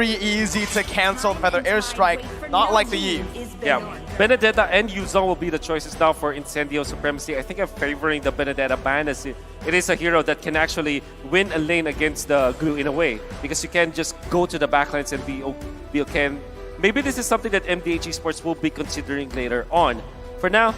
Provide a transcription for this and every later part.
very easy to cancel Feather Airstrike, not like the Yi. Yeah, Benedetta and Yuzong will be the choices now for Incendio Supremacy. I think I'm favoring the Benedetta ban as it is a hero that can actually win a lane against the Glue in a way, because you can just go to the backlines and be okay. Maybe this is something that MDH Esports will be considering later on. For now,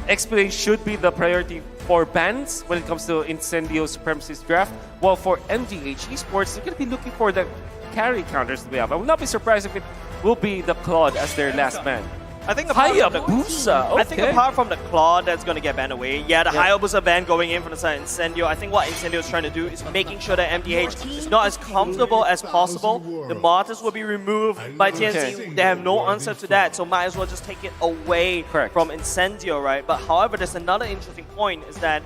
XP should be the priority for bans when it comes to Incendio Supremacy's draft. While for MDH Esports, they're going to be looking for the carry counters that we have. I would not be surprised if it will be the Claude as their last ban. I think apart from I think apart from the Claude that's going to get banned away, the Hayabusa ban going in from the side of Incendio, I think what Incendio is trying to do is making sure that MDH is not as comfortable as possible. The Martyrs will be removed by TNC. They have no answer to that, so might as well just take it away from Incendio, right? But however, there's another interesting point is that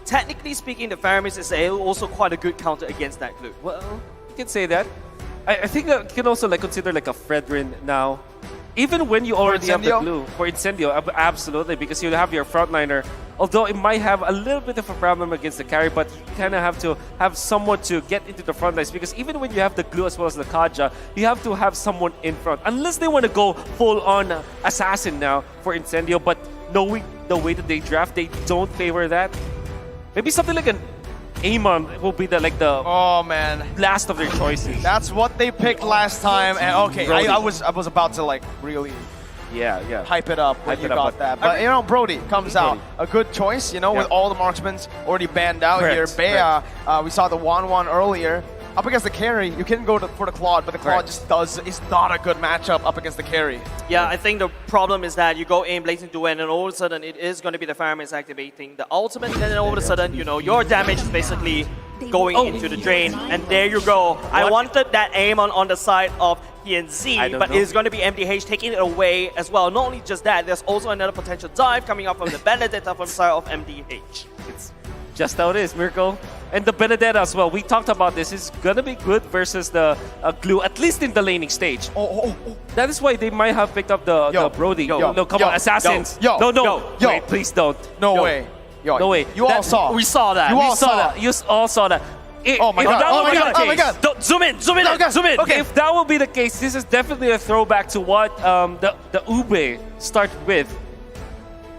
technically speaking, the Faramis is also quite a good counter against that Glue. Well, you can say that. I think that you can also consider a Fredrin now. Even when you already have the Glue for Incendio, absolutely, because you have your frontliner. Although it might have a little bit of a problem against the carry, but you kind of have to have someone to get into the front lines, because even when you have the Glue as well as the Kaja, you have to have someone in front. Unless they want to go full-on assassin now for Incendio, but knowing the way that they draft, they don't favor that. Maybe something like an Amon will be the oh man, last of their choices. That's what they picked last time, and okay, I was about to really hype it up when you got that. But you know, Brody comes out, a good choice. You know, with all the marksmen already banned out here. Bea, we saw the 1-1 earlier. Up against the carry, you can go for the Claude, but the Claude is not a good matchup up against the carry. Yeah, I think the problem is that you go in Blazing Duel, and then all of a sudden it is going to be the Fireman's activating the ultimate, and then all of a sudden, you know, your damage is basically going into the drain, and there you go. I wanted that aim on the side of PNZ, but it's going to be MDH taking it away as well. Not only just that, there's also another potential dive coming up from the Benedetta from the side of MDH. It's just how it is, Mirko. And the Benedetta as well. We talked about this. It's going to be good versus the Glue, at least in the laning stage. That is why they might have picked up the Brody. No, come on, Assassins. Wait, please don't. No way. No way. You all saw. We saw that. You all saw that. Oh my god. Don't, zoom in. Okay. If that will be the case, this is definitely a throwback to what the Ube started with.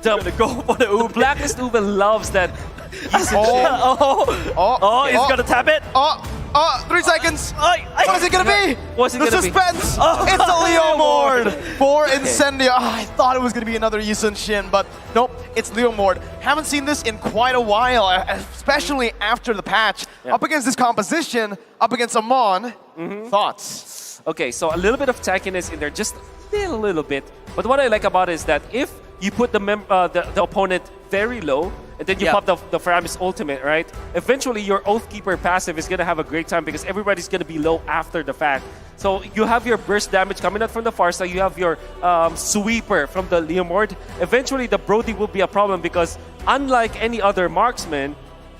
The go for the Ube. Blacklist Ube loves that. He's gonna tap it. 3 seconds. What is it gonna be? What's it gonna be? The suspense. It's a Leomord for Incendio. I thought it was gonna be another Yisun Shin, but nope, it's Leomord. Haven't seen this in quite a while, especially after the patch. Up against this composition, up against Amon. Thoughts? Okay, so a little bit of tankiness in there, just a little bit. But what I like about it is that if you put the opponent very low, and then you pop the Faramis ultimate, right? Eventually, your Oathkeeper passive is going to have a great time because everybody's going to be low after the fact. So you have your burst damage coming out from the far side. You have your sweeper from the Leomord. Eventually, the Brody will be a problem because unlike any other marksman,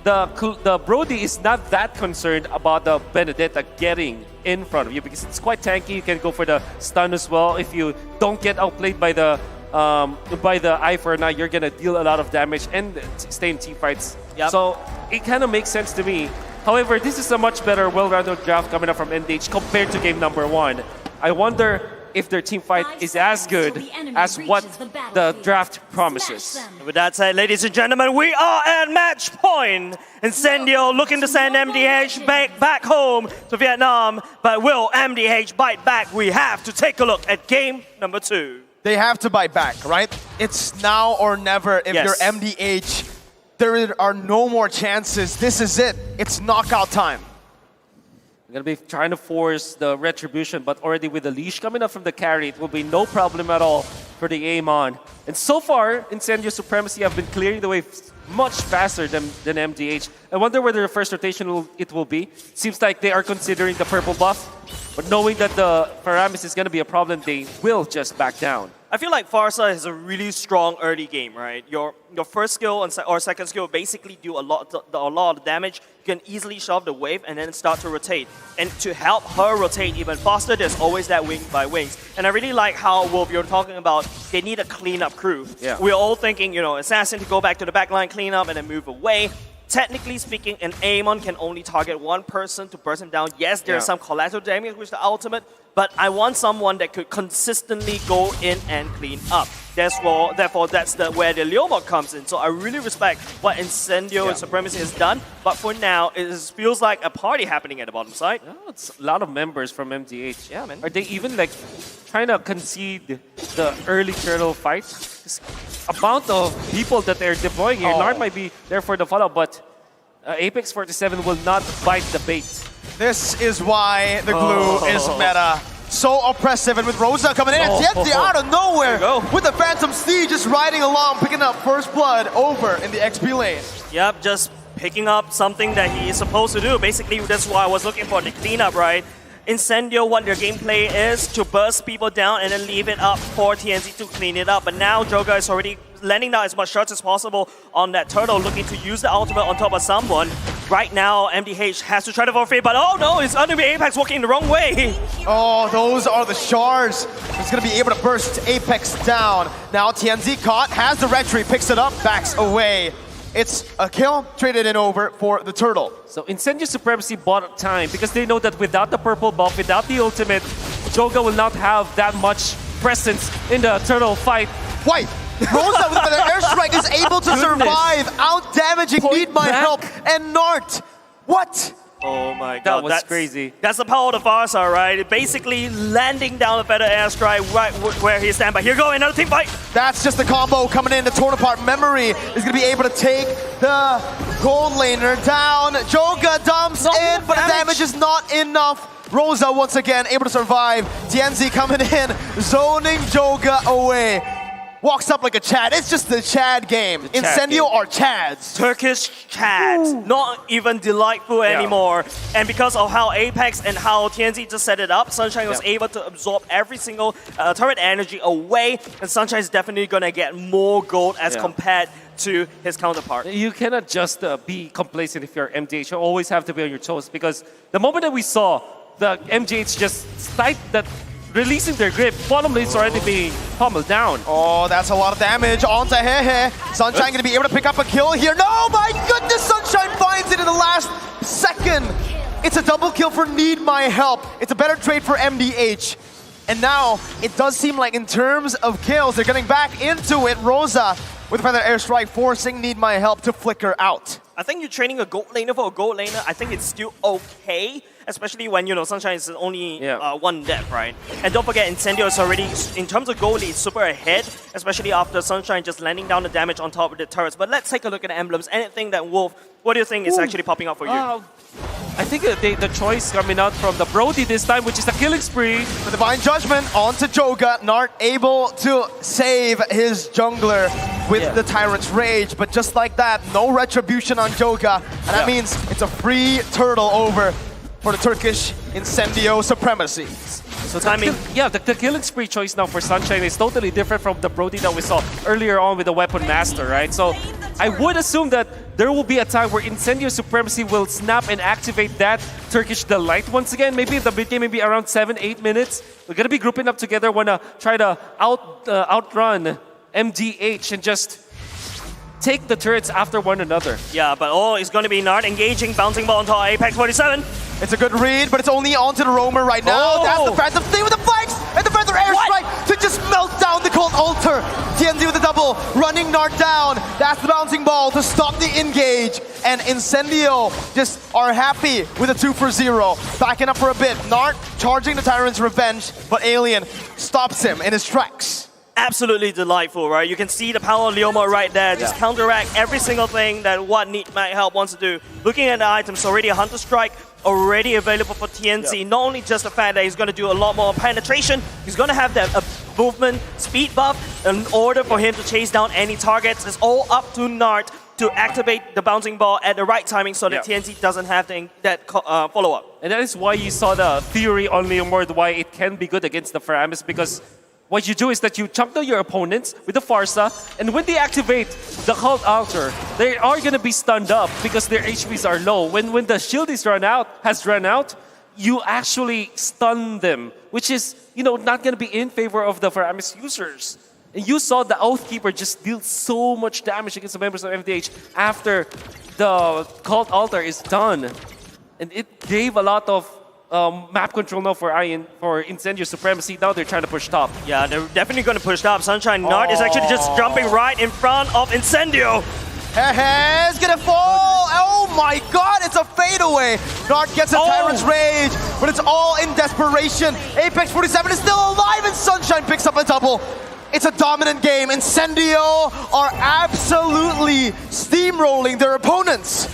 the Brody is not that concerned about the Benedetta getting in front of you because it's quite tanky. You can go for the stun as well. If you don't get outplayed by the Eye for now, you're gonna deal a lot of damage and stay in team fights. So it kind of makes sense to me. However, this is a much better, well-rounded draft coming up from MDH compared to game number 1. I wonder if their team fight is as good as what the draft promises. With that said, ladies and gentlemen, we are at match point. Incendio looking to send MDH back home to Vietnam, but will MDH bite back? We have to take a look at game number 2. They have to bite back, right? It's now or never. If you're MDH, there are no more chances. This is it. It's knockout time. We're going to be trying to force the retribution, but already with the leash coming up from the carry, it will be no problem at all for the Amon. And so far, Incendio Supremacy have been clearing the way much faster than MDH. I wonder whether the first rotation it will be. Seems like they are considering the purple buff, but knowing that the Faramis is going to be a problem, they will just back down. I feel like Farsa has a really strong early game, right? Your first skill or second skill basically do a lot of damage. You can easily shove the wave and then start to rotate. And to help her rotate even faster, there's always that wing by wings. And I really like how, Wolf, you're talking about they need a cleanup crew. Yeah. We're all thinking, you know, Assassin to go back to the backline, clean up, and then move away. technically speaking, an Amon can only target one person to burst him down. Yes, there's some collateral damage with the ultimate, but I want someone that could consistently go in and clean up. Therefore, that's where the Leomord comes in. So I really respect what Incendio Supremacy has done, but for now, it feels like a party happening at the bottom side. Oh, it's a lot of members from MDH. Yeah, man. Are they even like trying to concede the early turtle fight? This amount of people that they're deploying here, Nard might be there for the follow, but Apex 47 will not bite the bait. This is why the glue is meta. So oppressive, and with Rosa coming in, and Tienzi out of nowhere with the Phantom Steed just riding along, picking up first blood over in the XP lane. Yep, just picking up something that he is supposed to do. Basically, that's why I was looking for the cleanup, right? Incendio, what their gameplay is to burst people down and then leave it up for TNZ to clean it up. But now Joga is already landing down as much shots as possible on that turtle, looking to use the ultimate on top of someone. Right now, MDH has to try to forfeit, but oh no, it's enemy Apex walking the wrong way. Oh, those are the shards. He's going to be able to burst Apex down. Now TNZ caught, has the retry, picks it up, backs away. It's a kill, traded in over for the turtle. So Incendio Supremacy bought time because they know that without the purple buff, without the ultimate, Joga will not have that much presence in the turtle fight. Wait, Rosa with the airstrike is able to survive, out-damaging Need My Help, and Nart. What? Oh my god, that was crazy. That's the power of the Farsa, right? Basically landing down a better airstrike right where he stands. But here go, another team fight. That's just the combo coming in. The torn apart memory is going to be able to take the gold laner down. Joga dumps in, but the damage is not enough. Rosa once again able to survive. TNZ coming in, zoning Joga away. Walks up like a Chad. It's just the Chad game. Incendio are Chads. Turkish Chads. Not even delightful anymore. And because of how Apex and how TNZ just set it up, Sunshine was able to absorb every single turret energy away. And Sunshine is definitely going to get more gold as compared to his counterpart. You cannot just be complacent if you're MDH. You always have to be on your toes because the moment that we saw the MDH just start that releasing their grip, bottom lane's already being pummeled down. Oh, that's a lot of damage onto Hehe. Sunshine going to be able to pick up a kill here. No, my goodness, Sunshine finds it in the last second. It's a double kill for Need My Help. It's a better trade for MDH. And now, it does seem like in terms of kills, they're getting back into it. Rosa with a feather airstrike, forcing Need My Help to flicker out. I think you're training a gold laner for a gold laner. I think it's still okay, especially when, you know, Sunshine is only one death, right? And don't forget, Incendio is already, in terms of gold, it's super ahead, especially after Sunshine just landing down the damage on top of the turrets. But let's take a look at the emblems. Anything that Wolf, what do you think is actually popping up for you? I think the choice coming out from the Brody this time, which is the killing spree. The Divine Judgment onto Joga. Nart able to save his jungler with the Tyrant's Rage. But just like that, no retribution on Joga. And that means it's a free turtle over for the Turkish Incendio Supremacy. So timing. The killing spree choice now for Sunshine is totally different from the Brody that we saw earlier on with the Weapon Master, right? So I would assume that there will be a time where Incendio Supremacy will snap and activate that Turkish Delight once again. Maybe in the mid game, maybe around 7-8 minutes. We're going to be grouping up together, want to try to outrun MDH and just take the turrets after one another. Yeah, but it's going to be Nart engaging, bouncing ball onto Apex 47. It's a good read, but it's only onto the roamer right now. That's the Phantom Steed with the flanks and the Feather Airstrike to just melt down the Cold Altar. TNZ with the double, running Nart down. That's the bouncing ball to stop the engage. And Incendio just are happy with a 2-for-0. Backing up for a bit. Nart charging the Tyrant's Revenge, but Alien stops him in his tracks. Absolutely delightful, right? You can see the power of Leomord right there. Just counteract every single thing that what Need My Help wants to do. Looking at the items, already a Hunter Strike, already available for TNZ. Not only just the fact that he's going to do a lot more penetration, he's going to have that movement speed buff in order for him to chase down any targets. It's all up to Nart to activate the bouncing ball at the right timing so that TNZ doesn't have that follow-up. And that is why you saw the theory on Leomord, why it can be good against the Faramis, because what you do is that you chunk down your opponents with the Farsa, and when they activate the Cold Altar, they are going to be stunned up because their HPs are low. When the shield is run out, you actually stun them, which is, you know, not going to be in favor of the Faramis users. And you saw the Oathkeeper just deal so much damage against the members of MDH after the Cult Altar is done. And it gave a lot of map control now for Incendio Supremacy. Now they're trying to push top. Yeah, they're definitely going to push top. Sunshine Nart is actually just jumping right in front of Incendio. It's gonna fall! Oh my god, it's a fadeaway! Nart gets a Tyrant's Rage, but it's all in desperation. Apex 47 is still alive and Sunshine picks up a double. It's a dominant game. Incendio are absolutely steamrolling their opponents.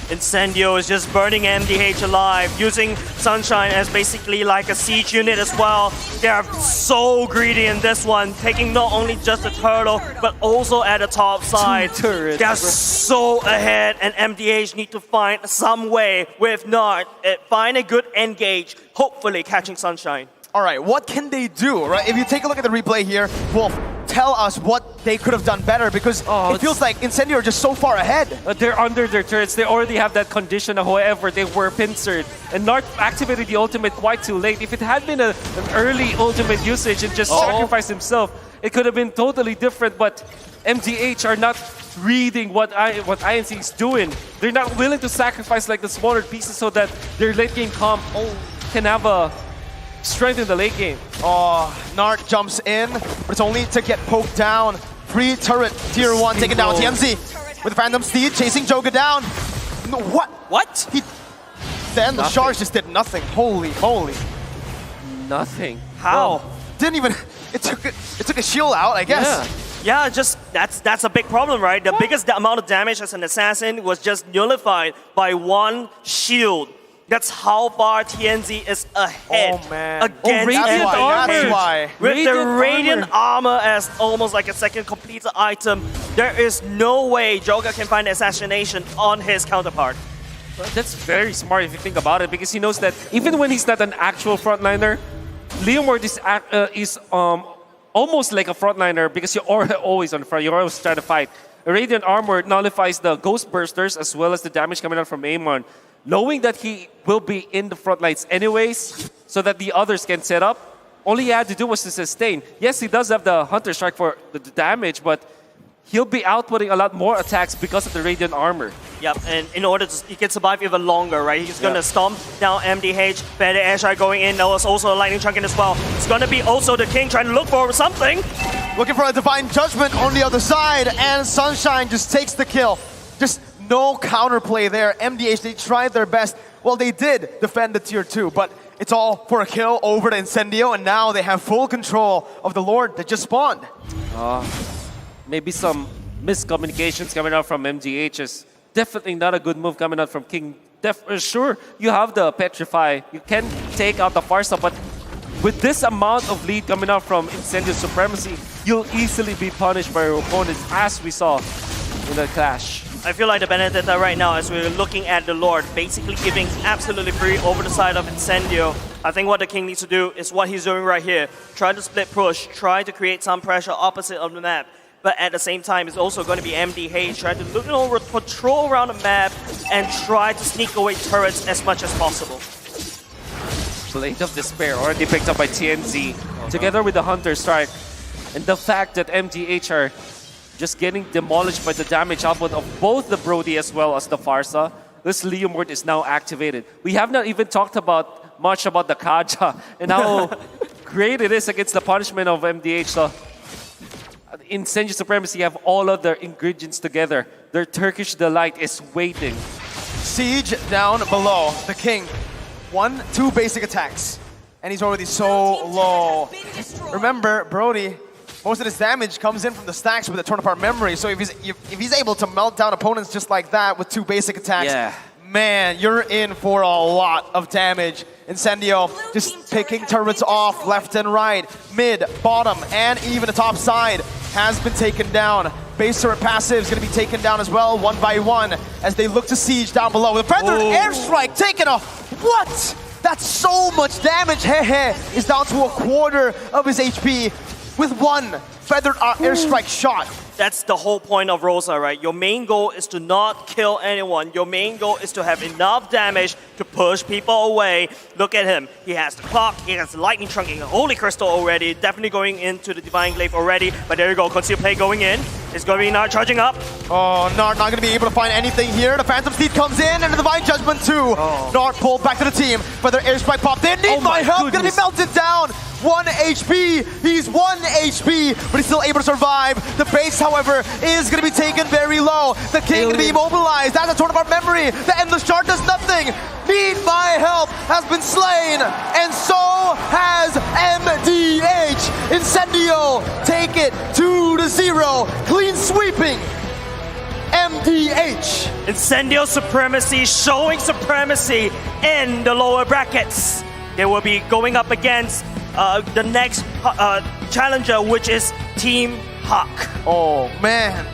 Incendio is just burning MDH alive, using Sunshine as basically like a siege unit as well. They are so greedy in this one, taking not only just the turtle, but also at the top side. They are so ahead, and MDH need to find some way with Nart, find a good engage, hopefully catching Sunshine. All right, what can they do, right? If you take a look at the replay here, Wolf, tell us what they could have done better, because it feels like Incendio are just so far ahead. They're under their turrets. They already have that condition. However, they were pincered. And Nart activated the ultimate quite too late. If it had been an early ultimate usage and just sacrificed himself, it could have been totally different. But MDH are not reading what INC is doing. They're not willing to sacrifice like the smaller pieces so that their late game comp can have a strength in the late game. Nart jumps in, but it's only to get poked down. Free turret, tier 1 taken down. TNZ with Phantom Steed chasing Joga down. No, what? Then the Sharks just did nothing. Holy moly. Nothing. How? Didn't even, it took a shield out, I guess. Yeah, just that's a big problem, right? The biggest amount of damage as an assassin was just nullified by one shield. That's how far TNZ is ahead against Radiant Armor. That's why. With the Radiant Armor as almost like a second completed item, there is no way Joga can find assassination on his counterpart. That's very smart if you think about it, because he knows that even when he's not an actual frontliner, Leomord is almost like a frontliner because you're always on the front. You're always trying to fight. Radiant Armor nullifies the Ghost Bursters as well as the damage coming out from Amon. Knowing that he will be in the front lines anyways, so that the others can set up, all he had to do was to sustain. Yes, he does have the Hunter Strike for the damage, but he'll be outputting a lot more attacks because of the Radiant Armor. Yep, and in order to he can survive even longer, right? He's gonna stomp down MDH, better Ash going in. There was also a Lightning Chunk in as well. It's gonna be also the King trying to look for something. Looking for a Divine Judgment on the other side, and Sunshine just takes the kill. Just no counterplay there. MDH, they tried their best. Well, they did defend the tier 2, but it's all for a kill over to Incendio, and now they have full control of the Lord that just spawned. Maybe some miscommunications coming out from MDH is definitely not a good move coming out from King. Sure, you have the Petrify. You can take out the Farsa, but with this amount of lead coming out from Incendio Supremacy, you'll easily be punished by your opponents, as we saw in the clash. I feel like the Benedetta right now, as we're looking at the Lord, basically giving absolutely free over the side of Incendio. I think what the King needs to do is what he's doing right here. Try to split push, try to create some pressure opposite of the map. But at the same time, it's also going to be MDH trying to look over, patrol around the map and try to sneak away turrets as much as possible. Blade of Despair already picked up by TNZ, together with the Hunter Strike. And the fact that MDH are just getting demolished by the damage output of both the Brody as well as the Farsa. This Leomord is now activated. We have not even talked much about the Kaja and how great it is against the punishment of MDH. So Incendio Supremacy have all of their ingredients together. Their Turkish delight is waiting. Siege down below. The King, 1-2 basic attacks, and he's already so low. Remember, Brody, most of his damage comes in from the stacks with the torn apart memory. So if he's able to melt down opponents just like that with 2 basic attacks, man, you're in for a lot of damage. Incendio just picking turrets off left and right, mid, bottom, and even the top side has been taken down. Base turret passive is going to be taken down as well, one by one, as they look to siege down below. The Feathered Airstrike taken off. What? That's so much damage. Hehe is down to a quarter of his HP with one Feathered Airstrike shot. That's the whole point of Rosa, right? Your main goal is to not kill anyone. Your main goal is to have enough damage to push people away. Look at him. He has the clock, he has the lightning trunking, Holy Crystal already, definitely going into the Divine Glaive already. But there you go, Conceal Play going in. It's going to be Nart charging up. Oh, Nart not going to be able to find anything here. The Phantom Steed comes in, and the Divine Judgment too. Nart pulled back to the team, but their airstrike popped in. Need my help, going to be melted down. 1 HP, he's 1 HP, but he's still able to survive. The base, however, is going to be taken very low. The King going to be immobilized. That's a Torn Apart Memory. The Endless Shard does nothing. Need my help has been slain, and so has MDH. Incendio take it 2-0. Clean sweeping. MDH. Incendio Supremacy showing supremacy in the lower brackets. They will be going up against the next challenger, which is Team Hawk. Oh, man.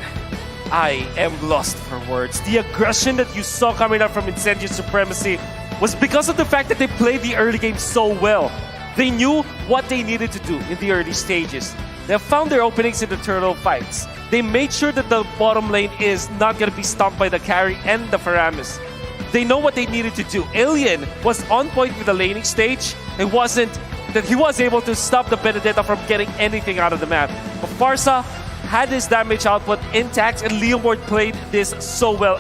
I am lost for words. The aggression that you saw coming out from Incendio Supremacy was because of the fact that they played the early game so well. They knew what they needed to do in the early stages. They found their openings in the turtle fights. They made sure that the bottom lane is not going to be stomped by the carry and the Faramis. They know what they needed to do. Alien was on point with the laning stage. It wasn't that he was able to stop the Benedetta from getting anything out of the map. But Farsa had his damage output intact, and Leomord played this so well.